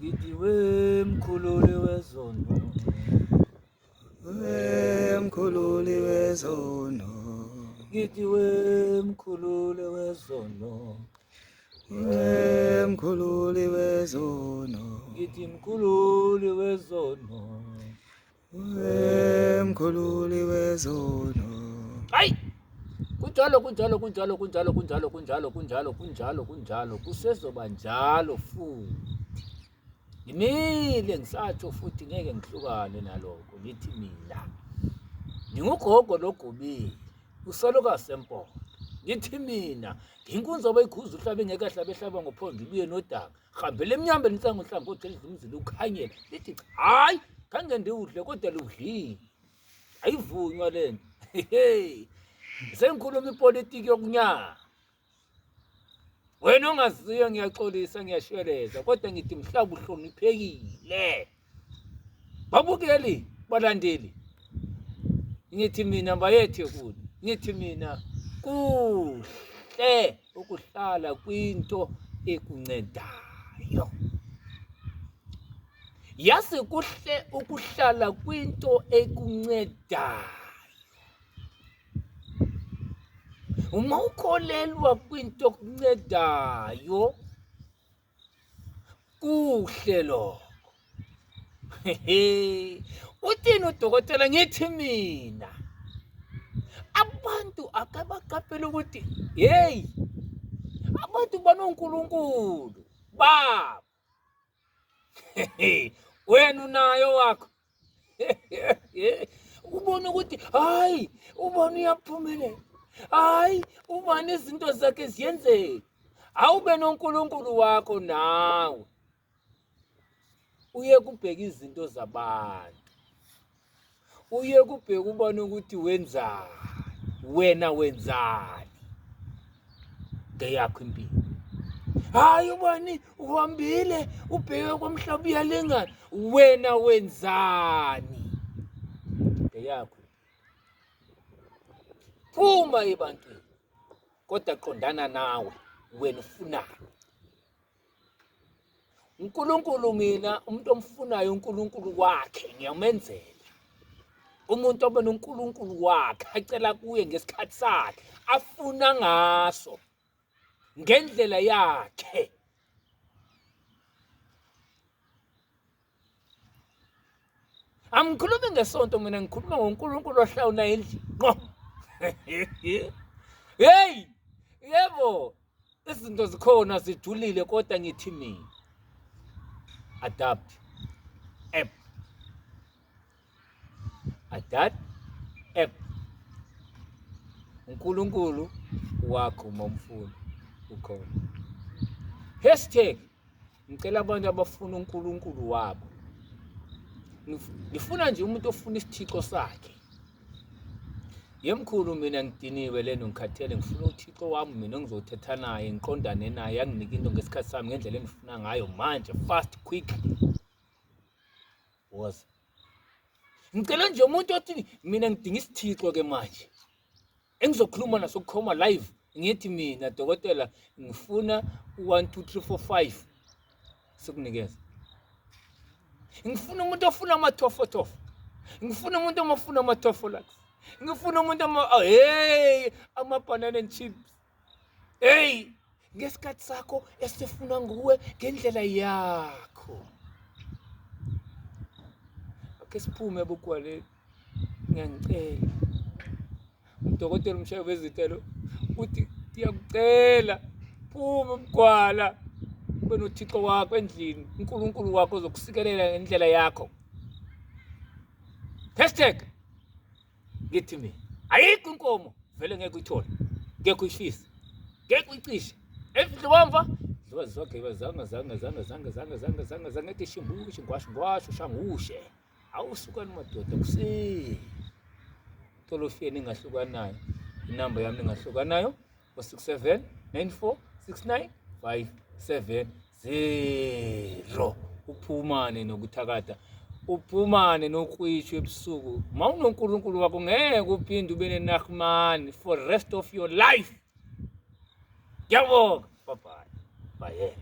ngithi wemkhululi wezono, wemkhululi wezono, ngithi wemkhululi wezono, wemkhululi wezono, ngithi mkhululi wezono. wemkhululi wezono. Hayi, kunjalo kusezoba njalo futhi. Ngimile ngisatsho futhi ngeke ngihlukane nalokho. Ngithi mina ngingugogo logobile usaloka sempondo. Ngithi mina nginkunzi abayikhuza uhlabe ngeke ahlabe ehlaba ngophondo ibuye nodaka hambele emnyambeni insango uhlangothi elizimzile ukhanyela. Lithi hayi khange ndiwudle kodwa ludlile. Ayivunywa lento. Hey, sengikhuluma ipolitiki yokunyaka. Wena ongaziyo ngiyaxolisa ngiyashweleza kodwa ngithi mhlaba uhloniphekile. Babukeli balandeli. Ngithi mina bayethe kude. Ngithi mina kuhle ukuhlala kwinto ekucendayo. Yase kuhle ukuhlala kwinto ekucendayo. Uma ukholelwa kwinto ekucendayo kuhle lokho. Uthini udokotela? Ngithi mina abantu akabaqaphela ukuthi hey abantu banonkulunkulu baba. Wena unayo wakho. Ubona ukuthi hayi ubona uyaphumelela. Hayi ubani izinto zakhe ziyenzeka. Awube nonkulunkulu wakho nawe. Uye kubheka izinto zabantu. Uye kubheka ubone ukuthi wenzani. Wena wenzani ngeyakho impilo. Hayi ubani uhambile ubheke kwamhlaba uyalengana. Wena wenzani ngeyakho. Phuma ebantwini kodwa qondana nawe wena ufunayo. uNkulunkulu mina umuntu omfunayo uNkulunkulu wakhe ngiyamenzela. Umuntu obona uNkulunkulu wakhe acela kuye ngesikhathi sakhe afuna ngaso ngendlela yakhe. Angikhulumi ngesonto mina ngikhuluma ngoNkulunkulu ohlawula endlini. Hey, yebo izinto zikhona zijulile kodwa ngithi mina adapt app. uNkulunkulu wakho momfuna ukhona. #ngicela abantu abafuna uNkulunkulu wabo. Ngifuna nje umuntu ofuna isithixo sakhe. Yemkhulu mina ngidiniwe leno ngikhathele ngifuna uThixo wami mina ngizothetha naye ngiqondane naye anginike into ngesikhathi sami ngendlela engifuna ngayo manje fast quick. Ngicela nje umuntu othi mina ngidinga isithixo ke manje. Engizokhuluma naso kukhoma live ngithi mina dokotela ngifuna 1 2 3 4 5 sikunikeza. Ngifuna umuntu ofuna amathofo. Ngifuna umuntu omafuna amathofo lax. Ngifuna umuntu hey ama-banana and chips. Hey ngesikhathi sakho esifuna nguwe ngendlela yakho. Ake siphume bukwale ngiyangicela. Udokotela Mshayiwezitha lo uthi ndiyakucela phuma ubugwala ube noThixo wakho endlini. uNkulunkulu wakho uzokusikelela ngendlela yakho. Ngithi mina ayikho inkomo vele ngeke uyithole ngeke uyishise ngeke uyicishe efidlwamva zonke zanga ngeke shimbushe ngwasho shangushe awusukani madoda kuseni tolofiyeni engahlukanayo. Inamba yami engahlukanayo 067 94 69 570. Uphumane nokuthakatha uphumane nokwishwa ebusuku. MawunoNkulunkulu wakho ngeke uphinde ube nenahmani for rest of your life. Yabonga bye bye.